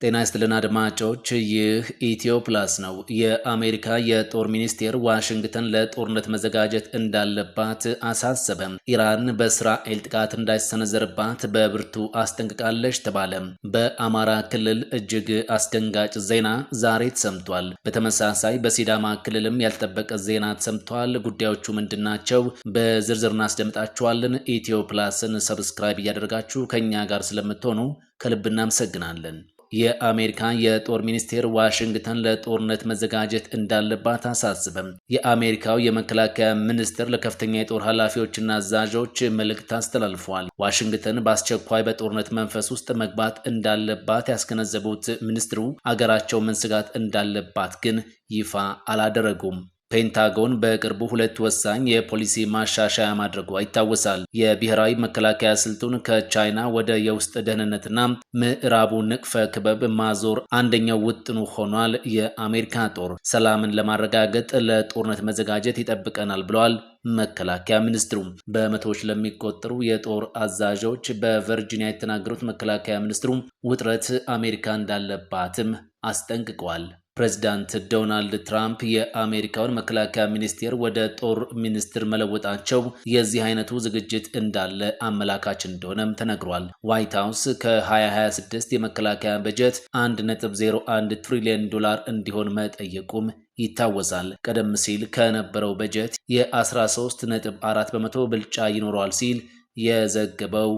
ጤና ይስጥልን አድማጮች፣ ይህ ኢትዮ ፕላስ ነው። የአሜሪካ የጦር ሚኒስቴር ዋሽንግተን ለጦርነት መዘጋጀት እንዳለባት አሳሰበም። ኢራን በእስራኤል ጥቃት እንዳይሰነዘርባት በብርቱ አስጠንቅቃለች ተባለ። በአማራ ክልል እጅግ አስደንጋጭ ዜና ዛሬ ተሰምቷል። በተመሳሳይ በሲዳማ ክልልም ያልተጠበቀ ዜና ተሰምቷል። ጉዳዮቹ ምንድናቸው? በዝርዝር እናስደምጣችኋለን። ኢትዮ ፕላስን ሰብስክራይብ እያደረጋችሁ ከኛ ጋር ስለምትሆኑ ከልብ እናመሰግናለን። የአሜሪካ የጦር ሚኒስቴር ዋሽንግተን ለጦርነት መዘጋጀት እንዳለባት አሳስበም። የአሜሪካው የመከላከያ ሚኒስትር ለከፍተኛ የጦር ኃላፊዎችና አዛዦች መልእክት አስተላልፈዋል። ዋሽንግተን በአስቸኳይ በጦርነት መንፈስ ውስጥ መግባት እንዳለባት ያስገነዘቡት ሚኒስትሩ አገራቸው ምን ስጋት እንዳለባት ግን ይፋ አላደረጉም። ፔንታጎን በቅርቡ ሁለት ወሳኝ የፖሊሲ ማሻሻያ ማድረጉ ይታወሳል። የብሔራዊ መከላከያ ስልቱን ከቻይና ወደ የውስጥ ደህንነትና ምዕራቡ ንቅፈ ክበብ ማዞር አንደኛው ውጥኑ ሆኗል። የአሜሪካ ጦር ሰላምን ለማረጋገጥ ለጦርነት መዘጋጀት ይጠብቀናል ብለዋል። መከላከያ ሚኒስትሩ በመቶዎች ለሚቆጠሩ የጦር አዛዦች በቨርጂኒያ የተናገሩት መከላከያ ሚኒስትሩ ውጥረት አሜሪካ እንዳለባትም አስጠንቅቀዋል። ፕሬዚዳንት ዶናልድ ትራምፕ የአሜሪካውን መከላከያ ሚኒስቴር ወደ ጦር ሚኒስትር መለወጣቸው የዚህ አይነቱ ዝግጅት እንዳለ አመላካች እንደሆነም ተነግሯል። ዋይት ሀውስ ከ2026 የመከላከያ በጀት 1.01 ትሪሊዮን ዶላር እንዲሆን መጠየቁም ይታወሳል። ቀደም ሲል ከነበረው በጀት የ13.4 በመቶ ብልጫ ይኖረዋል ሲል የዘገበው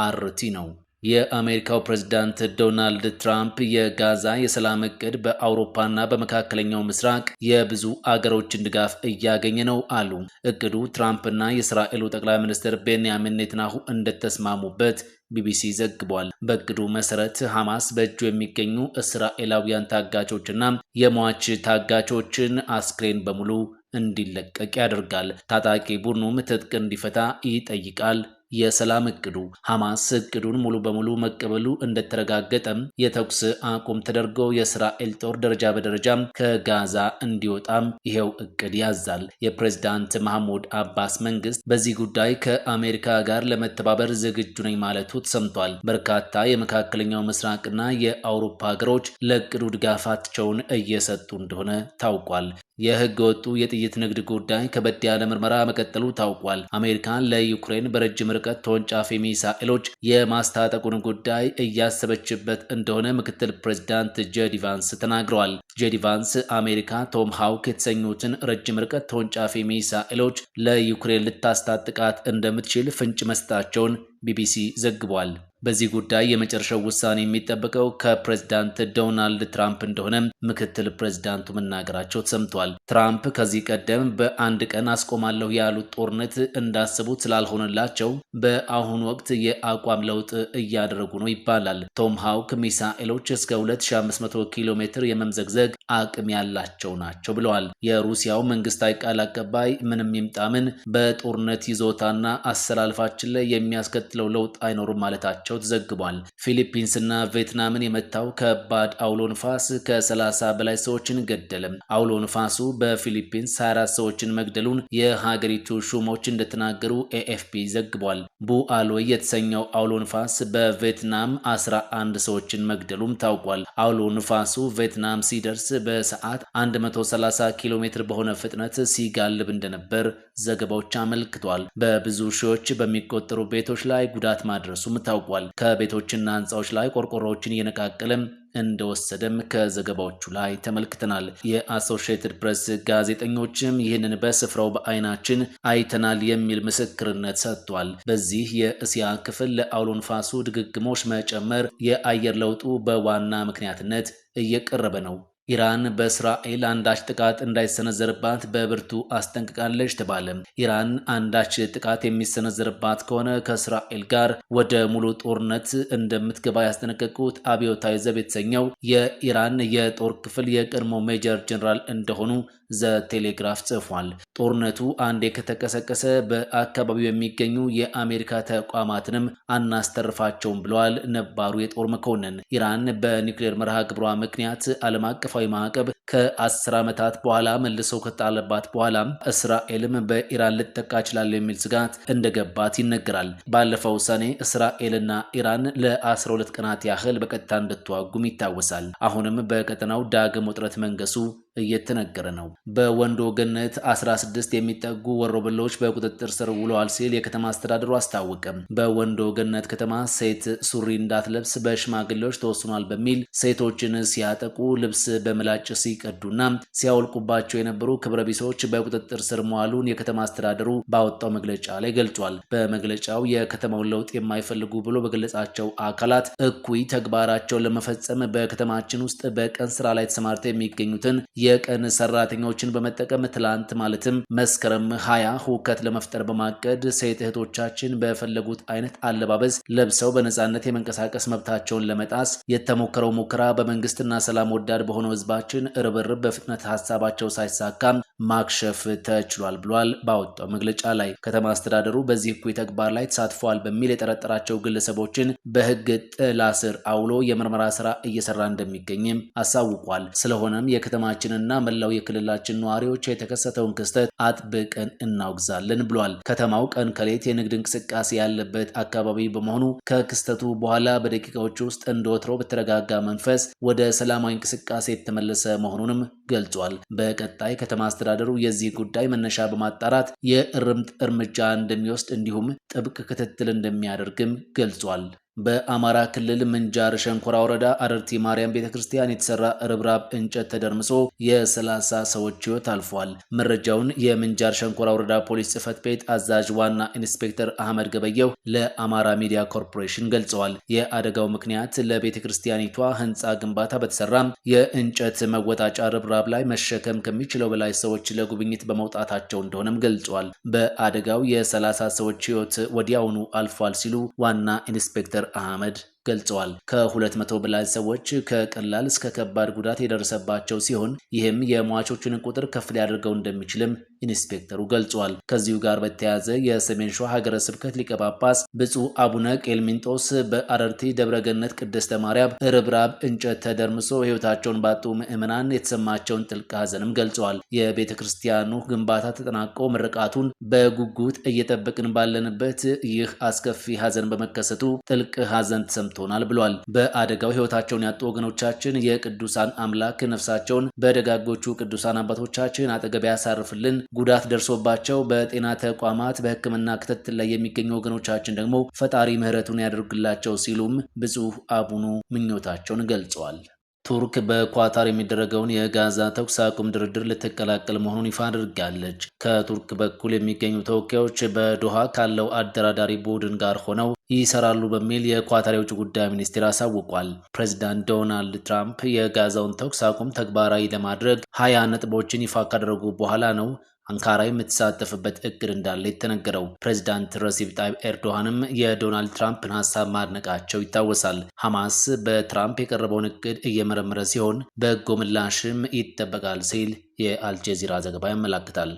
አርቲ ነው። የአሜሪካው ፕሬዝዳንት ዶናልድ ትራምፕ የጋዛ የሰላም እቅድ በአውሮፓና በመካከለኛው ምስራቅ የብዙ አገሮችን ድጋፍ እያገኘ ነው አሉ። እቅዱ ትራምፕና የእስራኤሉ ጠቅላይ ሚኒስትር ቤንያሚን ኔትናሁ እንደተስማሙበት ቢቢሲ ዘግቧል። በእቅዱ መሰረት ሐማስ በእጁ የሚገኙ እስራኤላውያን ታጋቾችና የሟች ታጋቾችን አስክሬን በሙሉ እንዲለቀቅ ያደርጋል። ታጣቂ ቡድኑም ትጥቅ እንዲፈታ ይጠይቃል። የሰላም እቅዱ ሐማስ እቅዱን ሙሉ በሙሉ መቀበሉ እንደተረጋገጠም የተኩስ አቁም ተደርጎ የእስራኤል ጦር ደረጃ በደረጃ ከጋዛ እንዲወጣም ይሄው እቅድ ያዛል። የፕሬዝዳንት ማህሙድ አባስ መንግስት በዚህ ጉዳይ ከአሜሪካ ጋር ለመተባበር ዝግጁ ነኝ ማለቱ ተሰምቷል። በርካታ የመካከለኛው ምስራቅና የአውሮፓ ሀገሮች ለእቅዱ ድጋፋቸውን እየሰጡ እንደሆነ ታውቋል። የህገ ወጡ የጥይት ንግድ ጉዳይ ከበድ ያለ ምርመራ መቀጠሉ ታውቋል። አሜሪካ ለዩክሬን በረጅም ርቀት ተወንጫፊ ሚሳኤሎች የማስታጠቁን ጉዳይ እያሰበችበት እንደሆነ ምክትል ፕሬዝዳንት ጄዲ ቫንስ ተናግረዋል። ጄዲ ቫንስ አሜሪካ ቶም ሃውክ የተሰኙትን ረጅም ርቀት ተወንጫፊ ሚሳኤሎች ለዩክሬን ልታስታጥቃት እንደምትችል ፍንጭ መስጠታቸውን ቢቢሲ ዘግቧል። በዚህ ጉዳይ የመጨረሻው ውሳኔ የሚጠበቀው ከፕሬዝዳንት ዶናልድ ትራምፕ እንደሆነ ምክትል ፕሬዝዳንቱ መናገራቸው ተሰምቷል። ትራምፕ ከዚህ ቀደም በአንድ ቀን አስቆማለሁ ያሉት ጦርነት እንዳሰቡት ስላልሆነላቸው በአሁኑ ወቅት የአቋም ለውጥ እያደረጉ ነው ይባላል። ቶም ሃውክ ሚሳኤሎች እስከ 2500 ኪሎ ሜትር የመምዘግዘግ አቅም ያላቸው ናቸው ብለዋል። የሩሲያው መንግስታዊ ቃል አቀባይ ምንም ይምጣ ምን በጦርነት ይዞታና አሰላልፋችን ላይ የሚያስከትለው ለውጥ አይኖርም ማለታቸው ተዘግቧል። ፊሊፒንስና ቪየትናምን የመታው ከባድ አውሎ ንፋስ ከ30 በላይ ሰዎችን ገደለም። አውሎ ንፋሱ በፊሊፒንስ 24 ሰዎችን መግደሉን የሀገሪቱ ሹሞች እንደተናገሩ ኤኤፍፒ ዘግቧል። ቡአሎይ የተሰኘው አውሎ ንፋስ በቪየትናም 11 ሰዎችን መግደሉም ታውቋል። አውሎ ንፋሱ ቪየትናም ሲደርስ በሰዓት 130 ኪሎ ሜትር በሆነ ፍጥነት ሲጋልብ እንደነበር ዘገባዎች አመልክቷል። በብዙ ሺዎች በሚቆጠሩ ቤቶች ላይ ጉዳት ማድረሱም ታውቋል። ከቤቶችና ህንፃዎች ላይ ቆርቆሮዎችን እየነቃቀለም እንደወሰደም ከዘገባዎቹ ላይ ተመልክተናል። የአሶሺየትድ ፕሬስ ጋዜጠኞችም ይህንን በስፍራው በአይናችን አይተናል የሚል ምስክርነት ሰጥቷል። በዚህ የእስያ ክፍል ለአውሎ ንፋሱ ድግግሞሽ መጨመር የአየር ለውጡ በዋና ምክንያትነት እየቀረበ ነው። ኢራን በእስራኤል አንዳች ጥቃት እንዳይሰነዘርባት በብርቱ አስጠንቅቃለች ተባለ። ኢራን አንዳች ጥቃት የሚሰነዘርባት ከሆነ ከእስራኤል ጋር ወደ ሙሉ ጦርነት እንደምትገባ ያስጠነቀቁት አብዮታዊ ዘብ የተሰኘው የኢራን የጦር ክፍል የቀድሞ ሜጀር ጀነራል እንደሆኑ ዘ ቴሌግራፍ ጽፏል። ጦርነቱ አንዴ ከተቀሰቀሰ በአካባቢው የሚገኙ የአሜሪካ ተቋማትንም አናስተርፋቸውም ብለዋል ነባሩ የጦር መኮንን። ኢራን በኒውክሌር መርሃ ግብሯ ምክንያት ዓለም አቀፋዊ ማዕቀብ ከ10 ዓመታት በኋላ መልሶ ከጣለባት በኋላ እስራኤልም በኢራን ልትጠቃ ይችላል የሚል ስጋት እንደገባት ይነገራል። ባለፈው ሰኔ እስራኤልና ኢራን ለ12 ቀናት ያህል በቀጥታ እንደተዋጉም ይታወሳል። አሁንም በቀጠናው ዳግም ውጥረት መንገሱ እየተነገረ ነው። በወንዶ ገነት 16 የሚጠጉ ወሮበሎች በቁጥጥር ስር ውለዋል ሲል የከተማ አስተዳደሩ አስታወቀም። በወንዶ ገነት ከተማ ሴት ሱሪ እንዳትለብስ በሽማግሌዎች ተወስኗል በሚል ሴቶችን ሲያጠቁ ልብስ በምላጭ ሲቀዱና ሲያወልቁባቸው የነበሩ ክብረ ቢሶች በቁጥጥር ስር መዋሉን የከተማ አስተዳደሩ ባወጣው መግለጫ ላይ ገልጿል። በመግለጫው የከተማውን ለውጥ የማይፈልጉ ብሎ በገለጻቸው አካላት እኩይ ተግባራቸውን ለመፈጸም በከተማችን ውስጥ በቀን ስራ ላይ ተሰማርተው የሚገኙትን የቀን ሰራተኞችን በመጠቀም ትላንት ማለትም መስከረም 20 ሁከት ለመፍጠር በማቀድ ሴት እህቶቻችን በፈለጉት አይነት አለባበስ ለብሰው በነጻነት የመንቀሳቀስ መብታቸውን ለመጣስ የተሞከረው ሙከራ በመንግስትና ሰላም ወዳድ በሆነው ህዝባችን ርብርብ በፍጥነት ሀሳባቸው ሳይሳካም ማክሸፍ ተችሏል ብሏል። ባወጣው መግለጫ ላይ ከተማ አስተዳደሩ በዚህ እኩይ ተግባር ላይ ተሳትፈዋል በሚል የጠረጠራቸው ግለሰቦችን በህግ ጥላ ስር አውሎ የምርመራ ስራ እየሰራ እንደሚገኝም አሳውቋል። ስለሆነም የከተማችንና መላው የክልላችን ነዋሪዎች የተከሰተውን ክስተት አጥብቀን እናወግዛለን ብሏል። ከተማው ቀን ከሌት የንግድ እንቅስቃሴ ያለበት አካባቢ በመሆኑ ከክስተቱ በኋላ በደቂቃዎች ውስጥ እንደወትሮ በተረጋጋ መንፈስ ወደ ሰላማዊ እንቅስቃሴ የተመለሰ መሆኑንም ገልጿል። በቀጣይ ከተማ አስተዳደሩ የዚህ ጉዳይ መነሻ በማጣራት የእርምት እርምጃ እንደሚወስድ እንዲሁም ጥብቅ ክትትል እንደሚያደርግም ገልጿል። በአማራ ክልል ምንጃር ሸንኮራ ወረዳ አረርቲ ማርያም ቤተክርስቲያን የተሰራ ርብራብ እንጨት ተደርምሶ የ30 ሰዎች ህይወት አልፏል። መረጃውን የምንጃር ሸንኮራ ወረዳ ፖሊስ ጽሕፈት ቤት አዛዥ ዋና ኢንስፔክተር አህመድ ገበየው ለአማራ ሚዲያ ኮርፖሬሽን ገልጸዋል። የአደጋው ምክንያት ለቤተክርስቲያኒቷ ህንፃ ግንባታ በተሰራ የእንጨት መወጣጫ ርብራብ ላይ መሸከም ከሚችለው በላይ ሰዎች ለጉብኝት በመውጣታቸው እንደሆነም ገልጸዋል። በአደጋው የ30 ሰዎች ህይወት ወዲያውኑ አልፏል ሲሉ ዋና ኢንስፔክተር አህመድ ገልጸዋል። ከ200 በላይ ሰዎች ከቀላል እስከ ከባድ ጉዳት የደረሰባቸው ሲሆን ይህም የሟቾችን ቁጥር ከፍ ሊያደርገው እንደሚችልም ኢንስፔክተሩ ገልጿል። ከዚሁ ጋር በተያያዘ የሰሜን ሸዋ ሀገረ ስብከት ሊቀ ጳጳስ ብፁዕ አቡነ ቄልሚንጦስ በአረርቲ ደብረገነት ቅድስተ ማርያም ርብራብ እንጨት ተደርምሶ ህይወታቸውን ባጡ ምዕመናን የተሰማቸውን ጥልቅ ሐዘንም ገልጸዋል። የቤተ ክርስቲያኑ ግንባታ ተጠናቆ ምርቃቱን በጉጉት እየጠበቅን ባለንበት ይህ አስከፊ ሐዘን በመከሰቱ ጥልቅ ሐዘን ተሰምቶናል ብሏል። በአደጋው ህይወታቸውን ያጡ ወገኖቻችን የቅዱሳን አምላክ ነፍሳቸውን በደጋጎቹ ቅዱሳን አባቶቻችን አጠገብ ያሳርፍልን። ጉዳት ደርሶባቸው በጤና ተቋማት በሕክምና ክትትል ላይ የሚገኙ ወገኖቻችን ደግሞ ፈጣሪ ምሕረቱን ያደርግላቸው ሲሉም ብፁዕ አቡኑ ምኞታቸውን ገልጸዋል። ቱርክ በኳታር የሚደረገውን የጋዛ ተኩስ አቁም ድርድር ልትቀላቀል መሆኑን ይፋ አድርጋለች። ከቱርክ በኩል የሚገኙ ተወካዮች በዶሃ ካለው አደራዳሪ ቡድን ጋር ሆነው ይሰራሉ በሚል የኳታር የውጭ ጉዳይ ሚኒስቴር አሳውቋል። ፕሬዚዳንት ዶናልድ ትራምፕ የጋዛውን ተኩስ አቁም ተግባራዊ ለማድረግ 20 ነጥቦችን ይፋ ካደረጉ በኋላ ነው አንካራ የምትሳተፍበት እቅድ እንዳለ የተነገረው። ፕሬዚዳንት ረሲፕ ጣይብ ኤርዶሃንም የዶናልድ ትራምፕን ሀሳብ ማድነቃቸው ይታወሳል። ሐማስ በትራምፕ የቀረበውን እቅድ እየመረመረ ሲሆን በጎ ምላሽም ይጠበቃል ሲል የአልጀዚራ ዘገባ ያመላክታል።